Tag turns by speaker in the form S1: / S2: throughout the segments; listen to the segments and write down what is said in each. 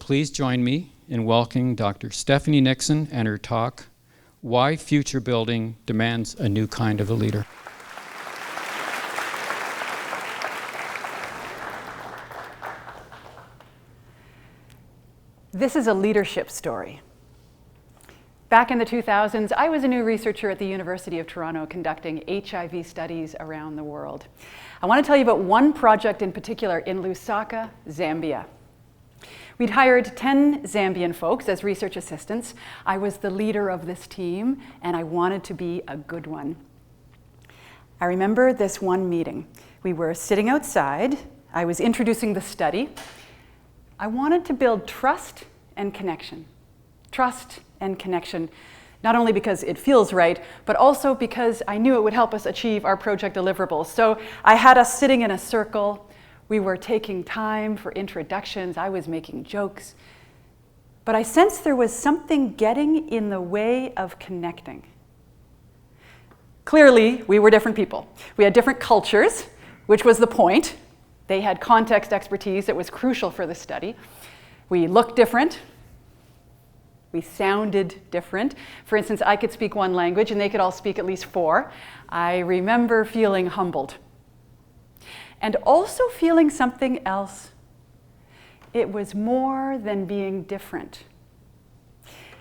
S1: please join me in welcoming Dr. Stephanie Nixon and her talk, Why Future Building Demands a New Kind of a Leader.
S2: This is a leadership story. Back in the 2000s, I was a new researcher at the University of Toronto conducting HIV studies around the world. I want to tell you about one project in particular in Lusaka, Zambia. We'd hired 10 Zambian folks as research assistants. I was the leader of this team, and I wanted to be a good one. I remember this one meeting. We were sitting outside. I was introducing the study. I wanted to build trust and connection. Trust and connection, not only because it feels right, but also because I knew it would help us achieve our project deliverables. So I had us sitting in a circle. We were taking time for introductions. I was making jokes. But I sensed there was something getting in the way of connecting. Clearly, we were different people. We had different cultures, which was the point. They had context expertise that was crucial for the study. We looked different. We sounded different. For instance, I could speak one language and they could all speak at least 4. I remember feeling humbled. And also feeling something else. It was more than being different.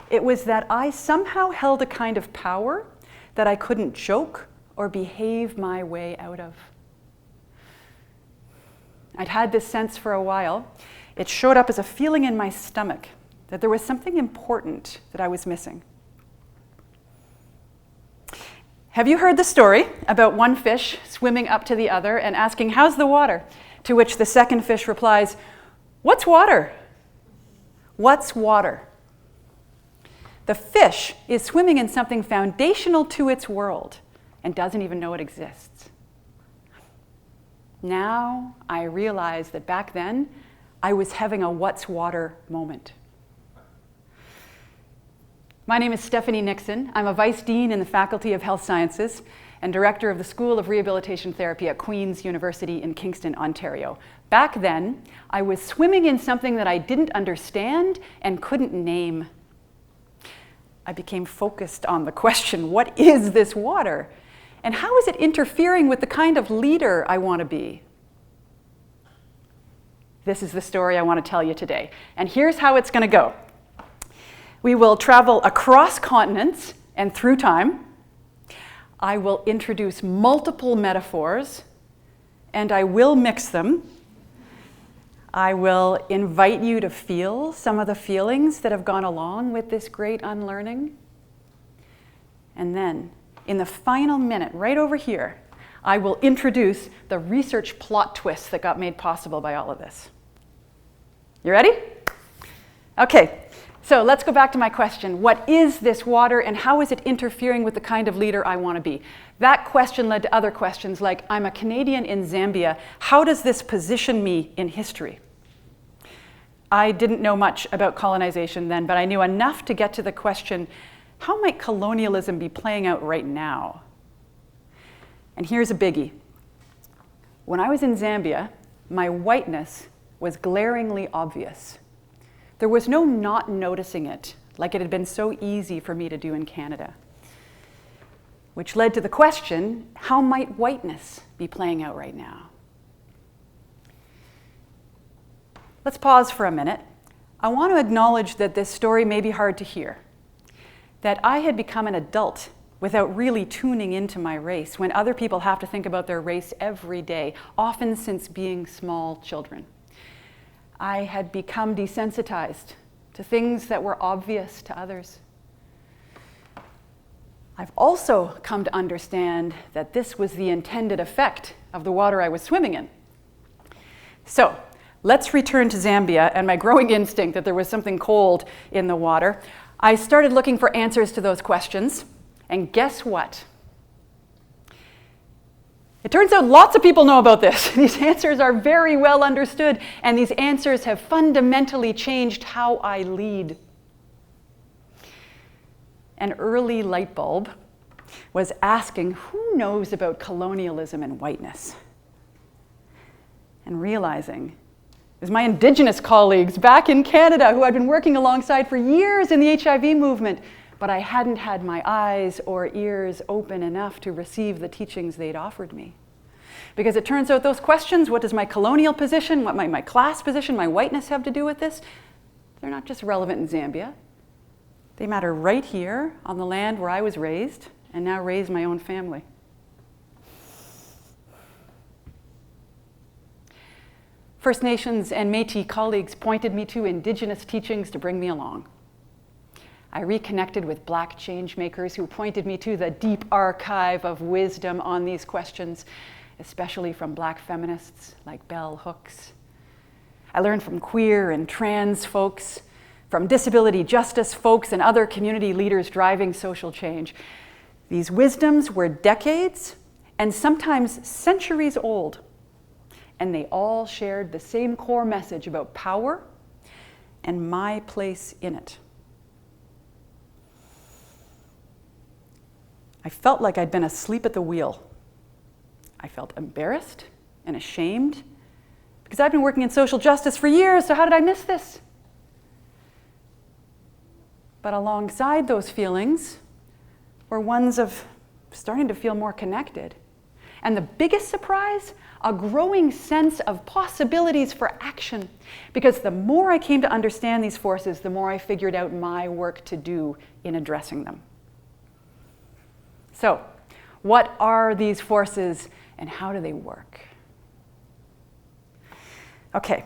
S2: It was that I somehow held a kind of power that I couldn't joke or behave my way out of. I'd had this sense for a while. It showed up as a feeling in my stomach that there was something important that I was missing. Have you heard the story about one fish swimming up to the other and asking, "How's the water?" To which the second fish replies, "What's water? What's water?" The fish is swimming in something foundational to its world and doesn't even know it exists. Now I realize that back then I was having a what's water moment. My name is Stephanie Nixon. I'm a Vice Dean in the Faculty of Health Sciences and Director of the School of Rehabilitation Therapy at Queen's University in Kingston, Ontario. Back then, I was swimming in something that I didn't understand and couldn't name. I became focused on the question, what is this water? And how is it interfering with the kind of leader I want to be? This is the story I want to tell you today. And here's how it's going to go. We will travel across continents and through time. I will introduce multiple metaphors, and I will mix them. I will invite you to feel some of the feelings that have gone along with this great unlearning. And then, in the final minute, right over here, I will introduce the research plot twist that got made possible by all of this. You ready? Okay, so let's go back to my question. What is this water and how is it interfering with the kind of leader I want to be? That question led to other questions like, I'm a Canadian in Zambia. How does this position me in history? I didn't know much about colonization then, but I knew enough to get to the question, how might colonialism be playing out right now? And here's a biggie. When I was in Zambia, my whiteness was glaringly obvious. There was no not noticing it, like it had been so easy for me to do in Canada. Which led to the question, how might whiteness be playing out right now? Let's pause for a minute. I want to acknowledge that this story may be hard to hear. That I had become an adult without really tuning into my race, when other people have to think about their race every day, often since being small children. I had become desensitized to things that were obvious to others. I've also come to understand that this was the intended effect of the water I was swimming in. So, let's return to Zambia and my growing instinct that there was something cold in the water. I started looking for answers to those questions, and guess what? It turns out lots of people know about this. These answers are very well understood, and these answers have fundamentally changed how I lead. An early light bulb was asking, who knows about colonialism and whiteness? And realizing It was my Indigenous colleagues back in Canada who I'd been working alongside for years in the HIV movement, but I hadn't had my eyes or ears open enough to receive the teachings they'd offered me. Because it turns out those questions, what does my colonial position, what might my class position, my whiteness have to do with this? They're not just relevant in Zambia. They matter right here on the land where I was raised and now raise my own family. First Nations and Métis colleagues pointed me to Indigenous teachings to bring me along. I reconnected with Black change makers who pointed me to the deep archive of wisdom on these questions, especially from Black feminists like Bell Hooks. I learned from queer and trans folks, from disability justice folks and other community leaders driving social change. These wisdoms were decades and sometimes centuries old, and they all shared the same core message about power and my place in it. I felt like I'd been asleep at the wheel. I felt embarrassed and ashamed because I've been working in social justice for years, so how did I miss this? But alongside those feelings were ones of starting to feel more connected. And the biggest surprise, a growing sense of possibilities for action. Because the more I came to understand these forces, the more I figured out my work to do in addressing them. So, what are these forces and how do they work? Okay,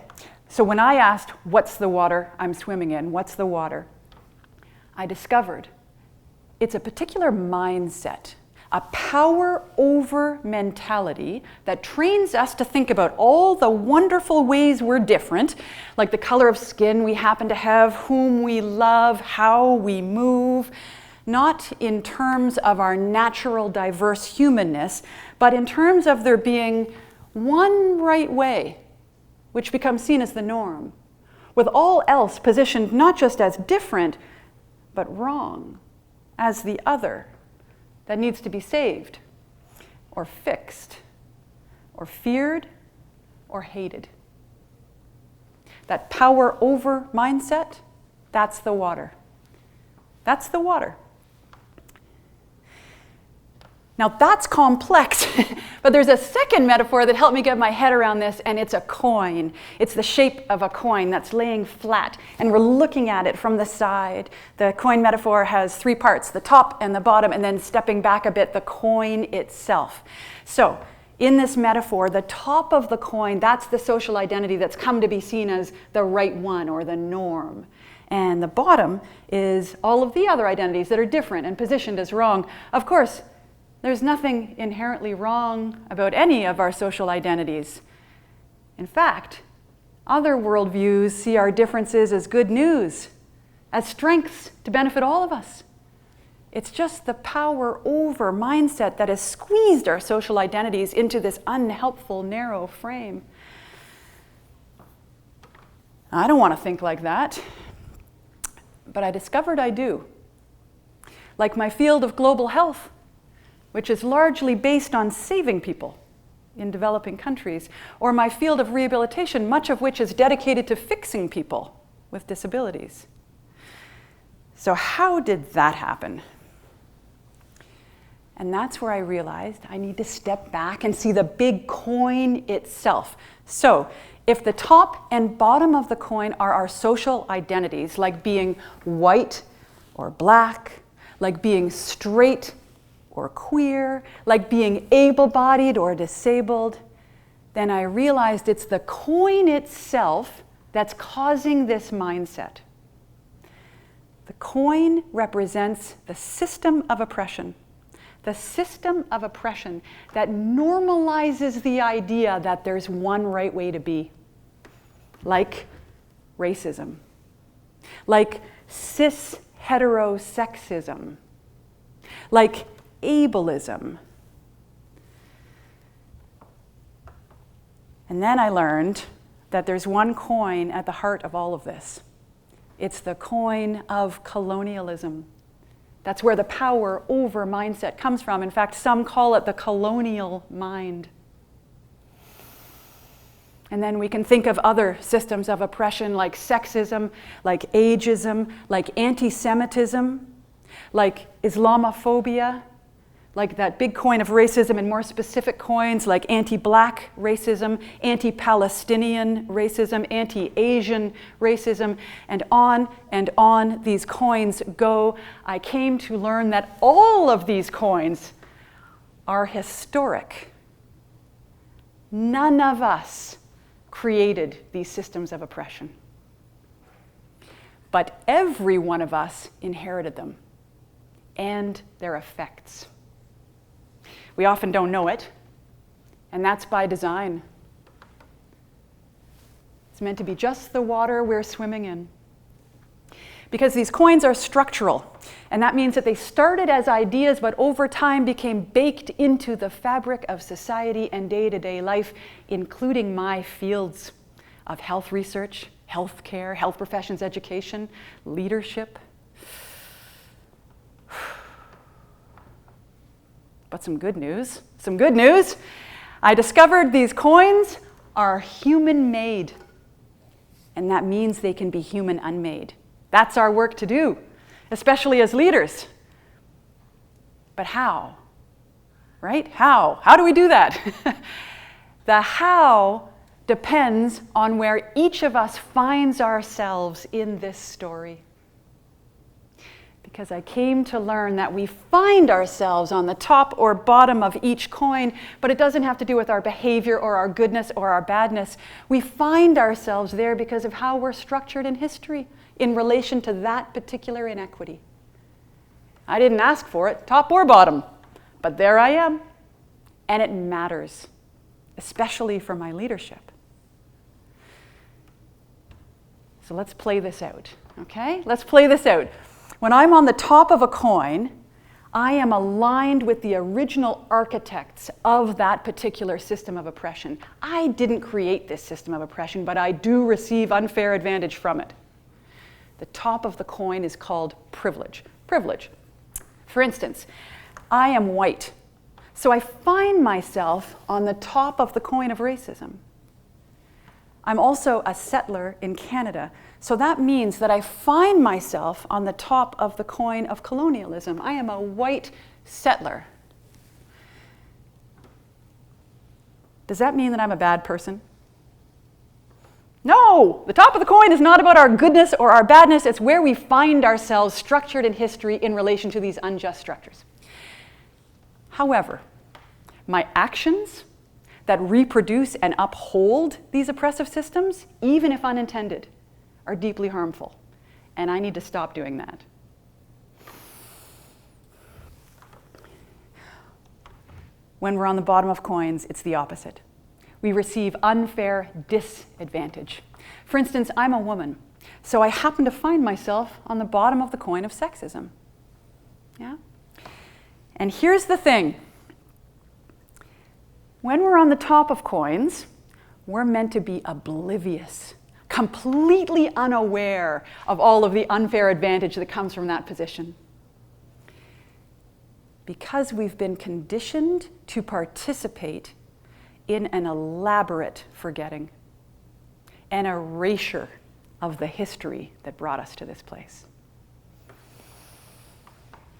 S2: so when I asked, what's the water I'm swimming in? What's the water? I discovered it's a particular mindset, a power over mentality that trains us to think about all the wonderful ways we're different, like the color of skin we happen to have, whom we love, how we move, not in terms of our natural diverse humanness, but in terms of there being one right way, which becomes seen as the norm, with all else positioned not just as different, but wrong, as the other, that needs to be saved, or fixed, or feared, or hated. That power over mindset, that's the water. That's the water. Now that's complex, but there's a second metaphor that helped me get my head around this, and it's a coin. It's the shape of a coin that's laying flat, and we're looking at it from the side. The coin metaphor has three parts, the top and the bottom, and then stepping back a bit, the coin itself. So in this metaphor, the top of the coin, that's the social identity that's come to be seen as the right one or the norm. And the bottom is all of the other identities that are different and positioned as wrong. Of course, there's nothing inherently wrong about any of our social identities. In fact, other worldviews see our differences as good news, as strengths to benefit all of us. It's just the power over mindset that has squeezed our social identities into this unhelpful, narrow frame. I don't want to think like that, but I discovered I do. Like my field of global health, which is largely based on saving people in developing countries, or my field of rehabilitation, much of which is dedicated to fixing people with disabilities. So how did that happen? And that's where I realized I need to step back and see the big coin itself. So if the top and bottom of the coin are our social identities, like being white or black, like being straight or queer, like being able-bodied or disabled, then I realized it's the coin itself that's causing this mindset. The coin represents the system of oppression. The system of oppression that normalizes the idea that there's one right way to be. Like racism. Like cis heterosexism. Like ableism. And then I learned that there's one coin at the heart of all of this. It's the coin of colonialism. That's where the power over mindset comes from. In fact, some call it the colonial mind. And then we can think of other systems of oppression like sexism, like ageism, like anti-Semitism, like Islamophobia, like that big coin of racism, and more specific coins like anti-Black racism, anti-Palestinian racism, anti-Asian racism, and on these coins go. I came to learn that all of these coins are historic. None of us created these systems of oppression, but every one of us inherited them and their effects. We often don't know it, and that's by design. It's meant to be just the water we're swimming in. Because these coins are structural, and that means that they started as ideas, but over time became baked into the fabric of society and day-to-day life, including my fields of health research, healthcare, health professions education, leadership. But some good news. I discovered these coins are human-made, and that means they can be human unmade. That's our work to do, especially as leaders. But how? Right? How? How do we do that? The how depends on where each of us finds ourselves in this story. Because I came to learn that we find ourselves on the top or bottom of each coin, but it doesn't have to do with our behavior or our goodness or our badness. We find ourselves there because of how we're structured in history in relation to that particular inequity. I didn't ask for it, top or bottom, but there I am. And it matters, especially for my leadership. So let's play this out, okay? Let's play this out. When I'm on the top of a coin, I am aligned with the original architects of that particular system of oppression. I didn't create this system of oppression, but I do receive unfair advantage from it. The top of the coin is called privilege. Privilege. For instance, I am white, so I find myself on the top of the coin of racism. I'm also a settler in Canada, so that means that I find myself on the top of the coin of colonialism. I am a white settler. Does that mean that I'm a bad person? No! The top of the coin is not about our goodness or our badness. It's where we find ourselves structured in history in relation to these unjust structures. However, my actions that reproduce and uphold these oppressive systems, even if unintended, are deeply harmful. And I need to stop doing that. When we're on the bottom of coins, it's the opposite. We receive unfair disadvantage. For instance, I'm a woman, so I happen to find myself on the bottom of the coin of sexism. Yeah? And here's the thing. When we're on the top of coins, we're meant to be oblivious, completely unaware of all of the unfair advantage that comes from that position. Because we've been conditioned to participate in an elaborate forgetting, an erasure of the history that brought us to this place.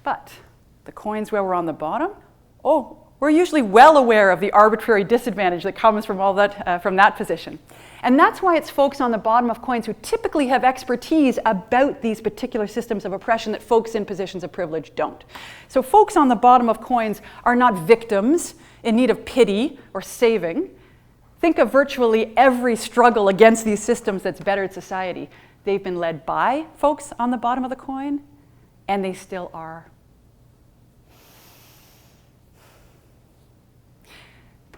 S2: But the coins where we're on the bottom, we're usually well aware of the arbitrary disadvantage that comes from all that, from that position. And that's why it's folks on the bottom of coins who typically have expertise about these particular systems of oppression that folks in positions of privilege don't. So folks on the bottom of coins are not victims in need of pity or saving. Think of virtually every struggle against these systems that's bettered society. They've been led by folks on the bottom of the coin, and they still are.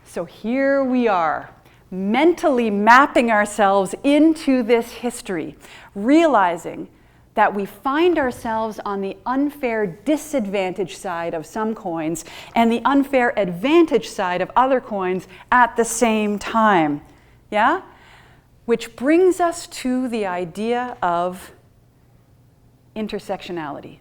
S2: So here we are, mentally mapping ourselves into this history, realizing that we find ourselves on the unfair disadvantage side of some coins and the unfair advantage side of other coins at the same time. Yeah? Which brings us to the idea of intersectionality.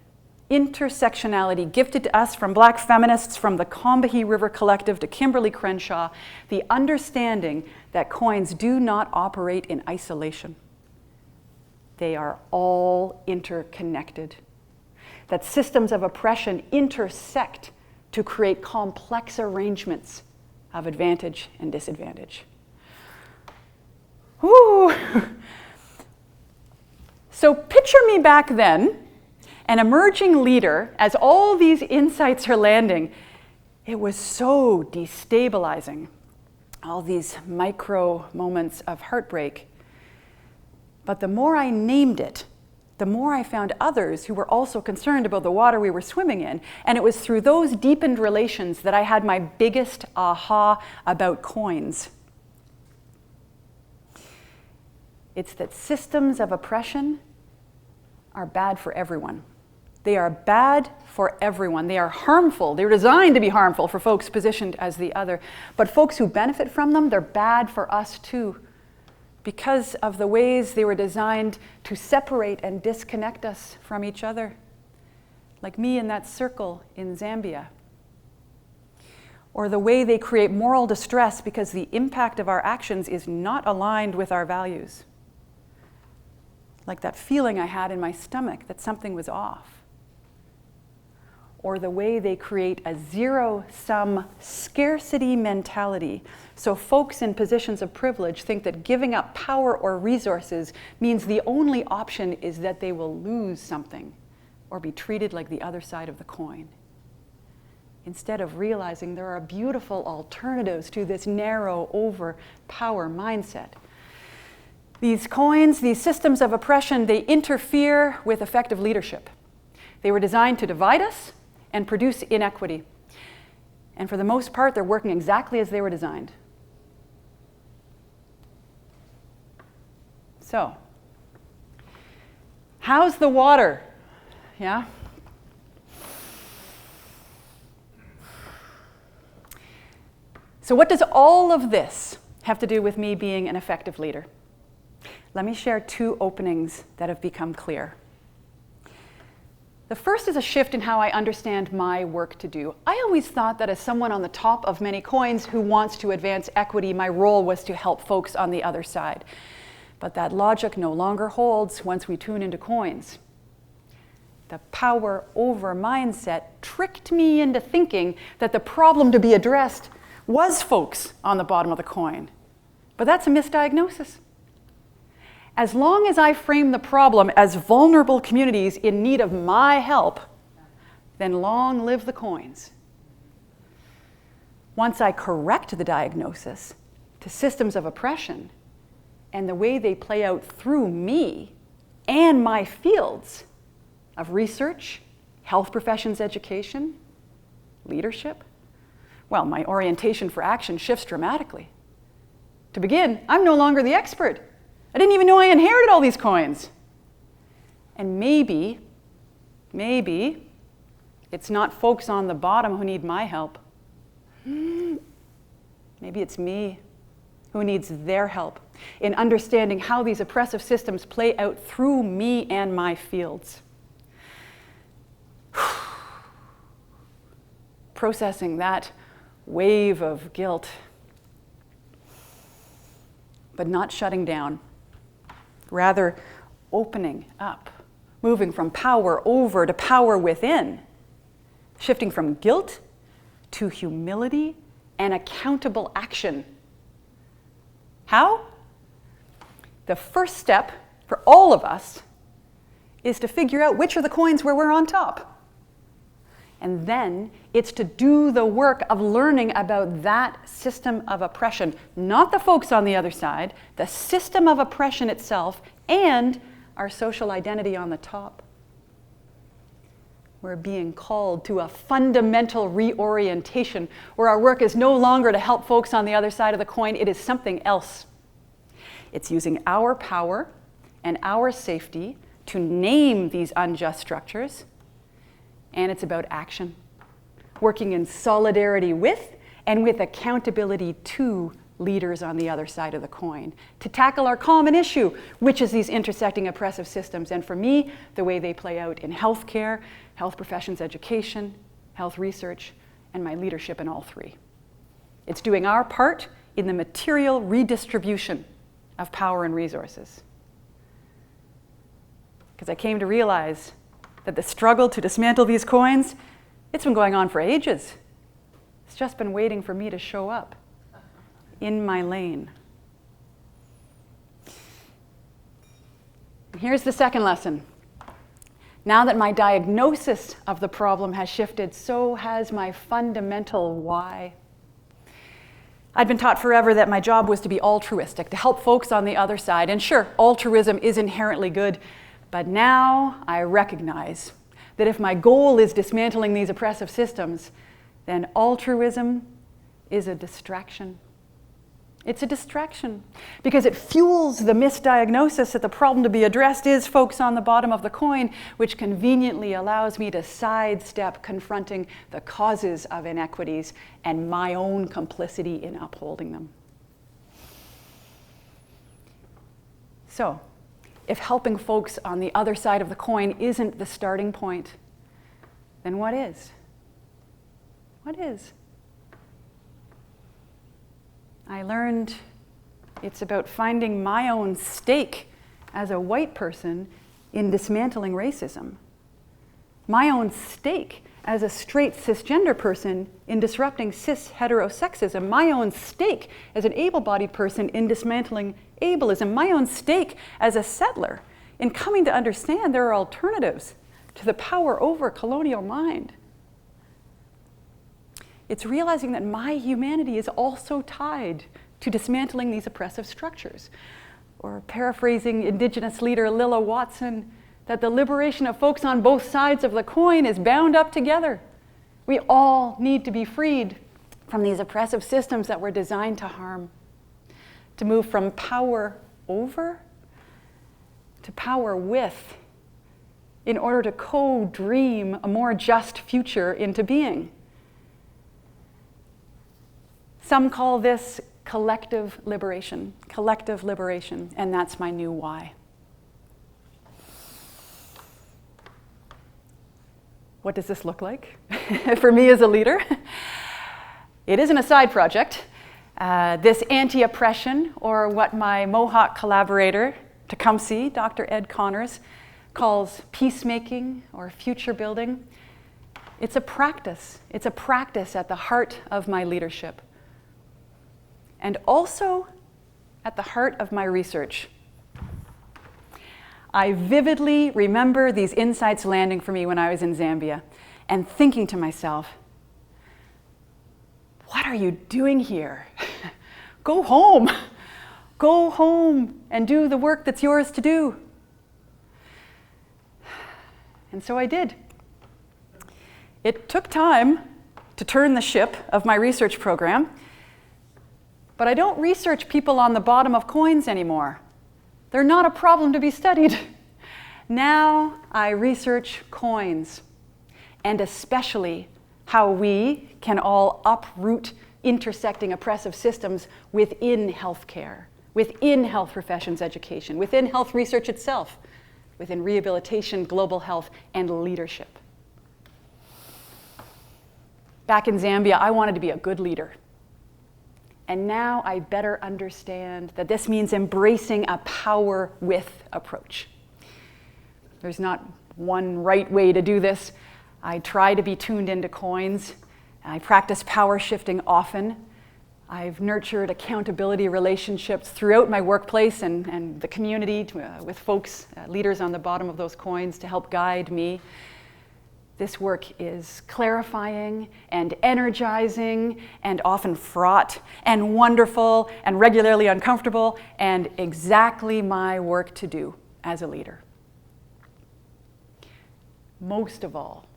S2: intersectionality gifted to us from Black feminists, from the Combahee River Collective to Kimberly Crenshaw, the understanding that coins do not operate in isolation. They are all interconnected. That systems of oppression intersect to create complex arrangements of advantage and disadvantage. Woo! So picture me back then, an emerging leader, as all these insights are landing. It was so destabilizing, all these micro moments of heartbreak. But the more I named it, the more I found others who were also concerned about the water we were swimming in. And it was through those deepened relations that I had my biggest aha about coins. It's that systems of oppression are bad for everyone. They are bad for everyone. They are harmful. They're designed to be harmful for folks positioned as the other. But folks who benefit from them, they're bad for us too, because of the ways they were designed to separate and disconnect us from each other, like me in that circle in Zambia. Or the way they create moral distress because the impact of our actions is not aligned with our values. Like that feeling I had in my stomach that something was off. Or the way they create a zero-sum scarcity mentality. So folks in positions of privilege think that giving up power or resources means the only option is that they will lose something or be treated like the other side of the coin. Instead of realizing there are beautiful alternatives to this narrow over-power mindset. These coins, these systems of oppression, they interfere with effective leadership. They were designed to divide us and produce inequity. And for the most part, they're working exactly as they were designed. So, how's the water? Yeah? So what does all of this have to do with me being an effective leader? Let me share two openings that have become clear. The first is a shift in how I understand my work to do. I always thought that as someone on the top of many coins who wants to advance equity, my role was to help folks on the other side. But that logic no longer holds once we tune into coins. The power over mindset tricked me into thinking that the problem to be addressed was folks on the bottom of the coin. But that's a misdiagnosis. As long as I frame the problem as vulnerable communities in need of my help, then long live the coins. Once I correct the diagnosis to systems of oppression and the way they play out through me and my fields of research, health professions education, leadership, well, my orientation for action shifts dramatically. To begin, I'm no longer the expert. I didn't even know I inherited all these coins. And maybe it's not folks on the bottom who need my help. Maybe it's me who needs their help in understanding how these oppressive systems play out through me and my fields. Processing that wave of guilt, but not shutting down. Rather, opening up, moving from power over to power within, shifting from guilt to humility and accountable action. How? The first step for all of us is to figure out which are the coins where we're on top. And then it's to do the work of learning about that system of oppression, not the folks on the other side, the system of oppression itself, and our social identity on the top. We're being called to a fundamental reorientation where our work is no longer to help folks on the other side of the coin, it is something else. It's using our power and our safety to name these unjust structures. And it's about action, working in solidarity with and with accountability to leaders on the other side of the coin, to tackle our common issue, which is these intersecting oppressive systems. And for me, the way they play out in healthcare, health professions education, health research, and my leadership in all three. It's doing our part in the material redistribution of power and resources. Because I came to realize that the struggle to dismantle these coins, it's been going on for ages. It's just been waiting for me to show up in my lane. Here's the second lesson. Now that my diagnosis of the problem has shifted, so has my fundamental why. I'd been taught forever that my job was to be altruistic, to help folks on the other side. And sure, altruism is inherently good, but now I recognize that if my goal is dismantling these oppressive systems, then altruism is a distraction. It's a distraction because it fuels the misdiagnosis that the problem to be addressed is folks on the bottom of the coin, which conveniently allows me to sidestep confronting the causes of inequities and my own complicity in upholding them. So, if helping folks on the other side of the coin isn't the starting point, then what is? What is? I learned it's about finding my own stake as a white person in dismantling racism. My own stake as a straight cisgender person in disrupting cis heterosexism. My own stake as an able-bodied person in dismantling ableism. My own stake as a settler in coming to understand there are alternatives to the power over colonial mind. It's realizing that my humanity is also tied to dismantling these oppressive structures. Or paraphrasing Indigenous leader Lilla Watson, that the liberation of folks on both sides of the coin is bound up together. We all need to be freed from these oppressive systems that were designed to harm, to move from power over to power with, in order to co-dream a more just future into being. Some call this collective liberation, and that's my new why. What does this look like for me as a leader? It isn't a side project. This anti-oppression, or what my Mohawk collaborator, Tecumseh, Dr. Ed Connors, calls peacemaking or future building, it's a practice. It's a practice at the heart of my leadership. And also at the heart of my research. I vividly remember these insights landing for me when I was in Zambia and thinking to myself, what are you doing here? Go home. Go home and do the work that's yours to do. And so I did. It took time to turn the ship of my research program, but I don't research people on the bottom of coins anymore. They're not a problem to be studied. Now I research coins, and especially how we can all uproot intersecting oppressive systems within healthcare, within health professions education, within health research itself, within rehabilitation, global health, and leadership. Back in Zambia, I wanted to be a good leader. And now I better understand that this means embracing a power with approach. There's not one right way to do this. I try to be tuned into coins. I practice power shifting often. I've nurtured accountability relationships throughout my workplace and the community with folks, leaders on the bottom of those coins to help guide me. This work is clarifying and energizing and often fraught and wonderful and regularly uncomfortable and exactly my work to do as a leader. Most of all,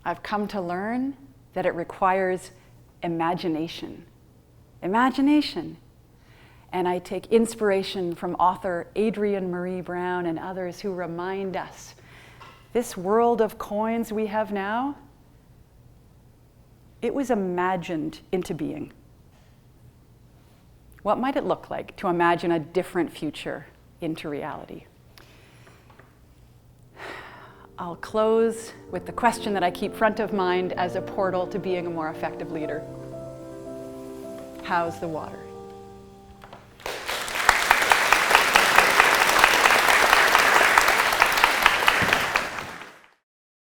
S2: I've come to learn that it requires imagination. Imagination. And I take inspiration from author Adrienne Marie Brown and others who remind us this world of coins we have now, it was imagined into being. What might it look like to imagine a different future into reality? I'll close with the question that I keep front of mind as a portal to being a more effective leader. How's the water?